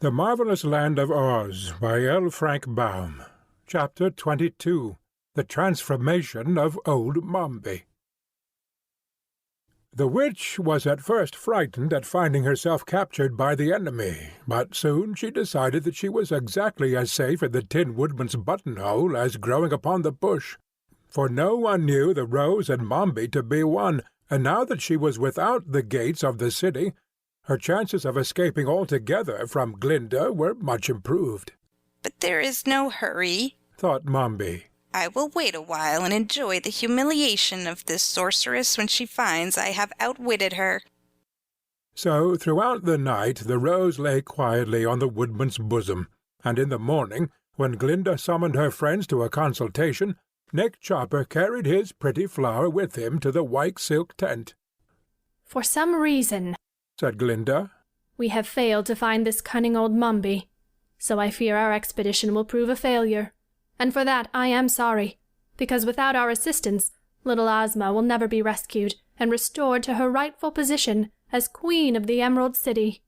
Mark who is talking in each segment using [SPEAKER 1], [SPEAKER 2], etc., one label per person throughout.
[SPEAKER 1] The Marvelous Land of Oz by L. Frank Baum. Chapter 22. The Transformation of Old Mombi. The witch was at first frightened at finding herself captured by the enemy, but soon she decided that she was exactly as safe in the Tin Woodman's buttonhole as growing upon the bush, for no one knew the Rose and Mombi to be one, and now that she was without the gates of the city, her chances of escaping altogether from Glinda were much improved.
[SPEAKER 2] "But there is no hurry,"
[SPEAKER 1] thought Mombi.
[SPEAKER 2] "I will wait a while and enjoy the humiliation of this sorceress when she finds I have outwitted her."
[SPEAKER 1] So throughout the night the Rose lay quietly on the Woodman's bosom, and in the morning, when Glinda summoned her friends to a consultation, Nick Chopper carried his pretty flower with him to the white silk tent.
[SPEAKER 3] "For some reason,"
[SPEAKER 1] said Glinda,
[SPEAKER 3] "we have failed to find this cunning old Mombi, so I fear our expedition will prove a failure. And for that I am sorry, because without our assistance, little Ozma will never be rescued and restored to her rightful position as Queen of the Emerald City."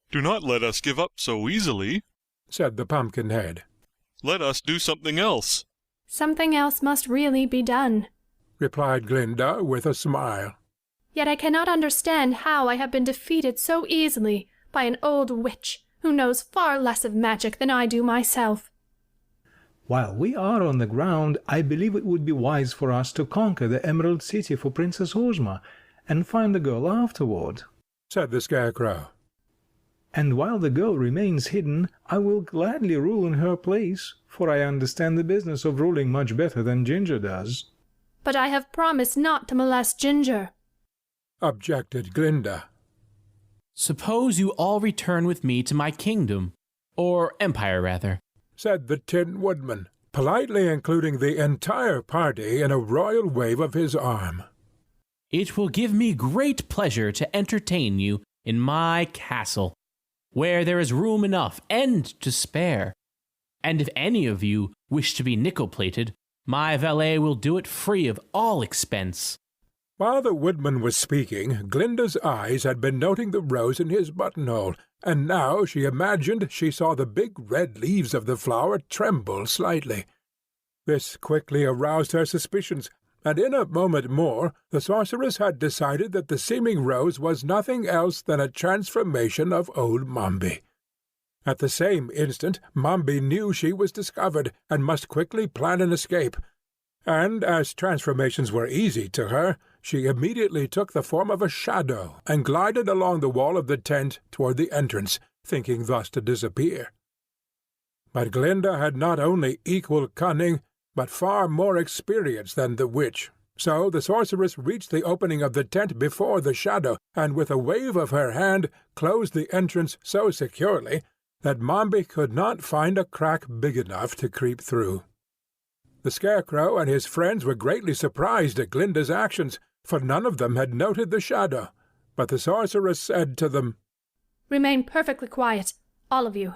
[SPEAKER 4] "Do not let us give up so easily,"
[SPEAKER 1] said the Pumpkinhead.
[SPEAKER 4] "Let us do something else."
[SPEAKER 3] "Something else must really be done,"
[SPEAKER 1] replied Glinda with a smile.
[SPEAKER 3] "Yet I cannot understand how I have been defeated so easily by an old witch who knows far less of magic than I do myself."
[SPEAKER 5] "While we are on the ground, I believe it would be wise for us to conquer the Emerald City for Princess Ozma, and find the girl afterward,"
[SPEAKER 1] said the Scarecrow.
[SPEAKER 5] "And while the girl remains hidden, I will gladly rule in her place, for I understand the business of ruling much better than Ginger does."
[SPEAKER 3] "But I have promised not to molest Ginger,"
[SPEAKER 1] objected Glinda.
[SPEAKER 6] "Suppose you all return with me to my kingdom, or empire rather,"
[SPEAKER 1] said the Tin Woodman, politely including the entire party in a royal wave of his arm.
[SPEAKER 6] "It will give me great pleasure to entertain you in my castle, where there is room enough and to spare. And if any of you wish to be nickel-plated, my valet will do it free of all expense."
[SPEAKER 1] While the Woodman was speaking, Glinda's eyes had been noting the rose in his buttonhole, and now she imagined she saw the big red leaves of the flower tremble slightly. This quickly aroused her suspicions, and in a moment more the sorceress had decided that the seeming rose was nothing else than a transformation of old Mombi. At the same instant Mombi knew she was discovered, and must quickly plan an escape, and as transformations were easy to her, she immediately took the form of a shadow and glided along the wall of the tent toward the entrance, thinking thus to disappear. But Glinda had not only equal cunning, but far more experience than the witch, so the sorceress reached the opening of the tent before the shadow, and with a wave of her hand closed the entrance so securely that Mombi could not find a crack big enough to creep through. The Scarecrow and his friends were greatly surprised at Glinda's actions, for none of them had noted the shadow, but the sorceress said to them,
[SPEAKER 3] "Remain perfectly quiet, all of you,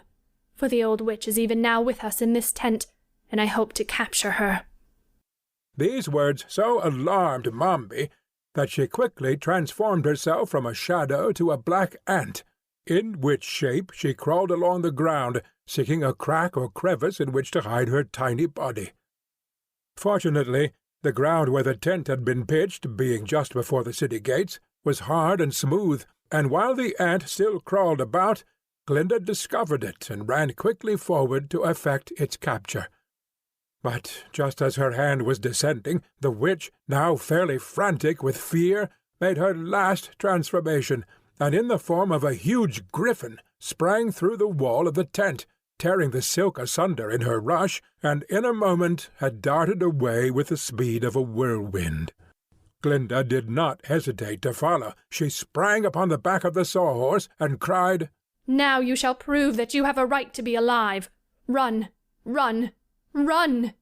[SPEAKER 3] for the old witch is even now with us in this tent, and I hope to capture her."
[SPEAKER 1] These words so alarmed Mombi that she quickly transformed herself from a shadow to a black ant, in which shape she crawled along the ground, seeking a crack or crevice in which to hide her tiny body. Fortunately, the ground where the tent had been pitched, being just before the city gates, was hard and smooth, and while the ant still crawled about, Glinda discovered it and ran quickly forward to effect its capture. But just as her hand was descending, the witch, now fairly frantic with fear, made her last transformation, and in the form of a huge griffin sprang through the wall of the tent, tearing the silk asunder in her rush, and in a moment had darted away with the speed of a whirlwind. Glinda did not hesitate to follow. She sprang upon the back of the sawhorse and cried,
[SPEAKER 3] "Now you shall prove that you have a right to be alive. Run, run, run!"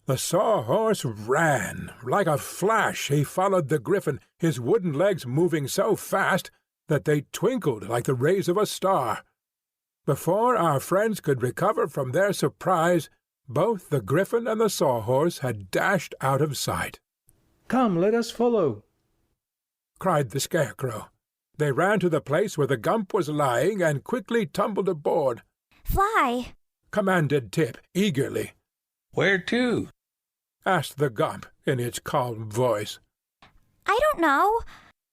[SPEAKER 1] The sawhorse ran. Like a flash he followed the griffin, his wooden legs moving so fast that they twinkled like the rays of a star. Before our friends could recover from their surprise, both the griffin and the sawhorse had dashed out of sight.
[SPEAKER 5] "Come, let us follow,"
[SPEAKER 1] cried the Scarecrow. They ran to the place where the Gump was lying and quickly tumbled aboard.
[SPEAKER 7] "Fly!"
[SPEAKER 1] commanded Tip eagerly.
[SPEAKER 8] "Where to?"
[SPEAKER 1] asked the Gump in its calm voice.
[SPEAKER 7] "I don't know,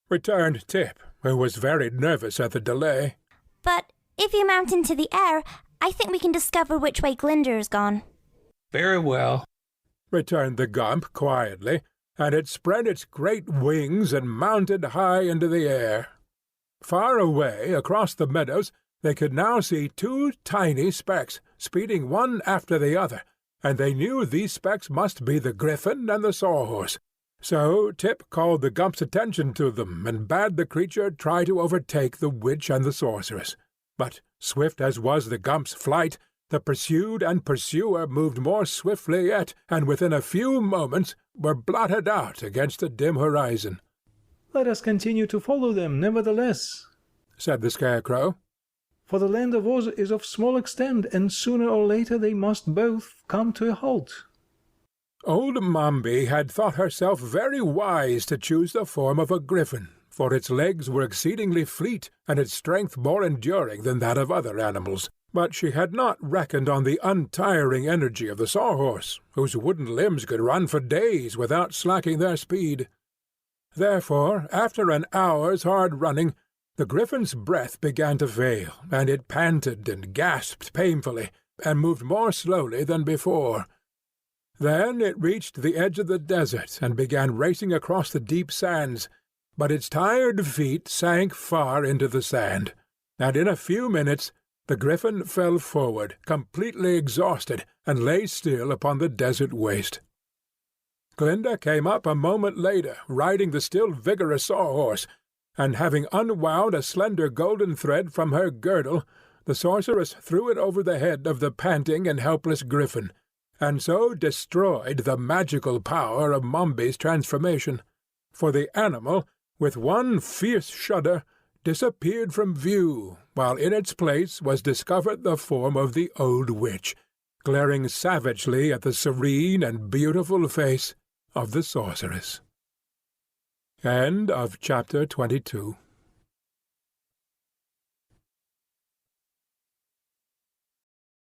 [SPEAKER 1] returned Tip, who was very nervous at the delay.
[SPEAKER 7] but if you mount into the air, I think we can discover which way Glinder's gone."
[SPEAKER 8] "Very well,"
[SPEAKER 1] returned the Gump quietly, and it spread its great wings and mounted high into the air. Far away, across the meadows, they could now see two tiny specks, speeding one after the other, and they knew these specks must be the Gryphon and the Sawhorse. So Tip called the Gump's attention to them, and bade the creature try to overtake the witch and the sorceress. But, swift as was the Gump's flight, the pursued and pursuer moved more swiftly yet, and within a few moments were blotted out against the dim horizon.
[SPEAKER 5] "Let us continue to follow them, nevertheless,"
[SPEAKER 1] said the Scarecrow.
[SPEAKER 5] "for the land of Oz is of small extent, and sooner or later they must both come to a halt."
[SPEAKER 1] Old Mombi had thought herself very wise to choose the form of a griffin, for its legs were exceedingly fleet, and its strength more enduring than that of other animals. But she had not reckoned on the untiring energy of the Sawhorse, whose wooden limbs could run for days without slacking their speed. Therefore, after an hour's hard running, the Griffin's breath began to fail, and it panted and gasped painfully, and moved more slowly than before. Then it reached the edge of the desert and began racing across the deep sands, but its tired feet sank far into the sand, and in a few minutes the Gryphon fell forward, completely exhausted, and lay still upon the desert waste. Glinda came up a moment later, riding the still vigorous Sawhorse, and having unwound a slender golden thread from her girdle, the sorceress threw it over the head of the panting and helpless Gryphon, and so destroyed the magical power of Mombi's transformation. For the animal, with one fierce shudder, disappeared from view, while in its place was discovered the form of the old witch, glaring savagely at the serene and beautiful face of the sorceress. End of chapter 22.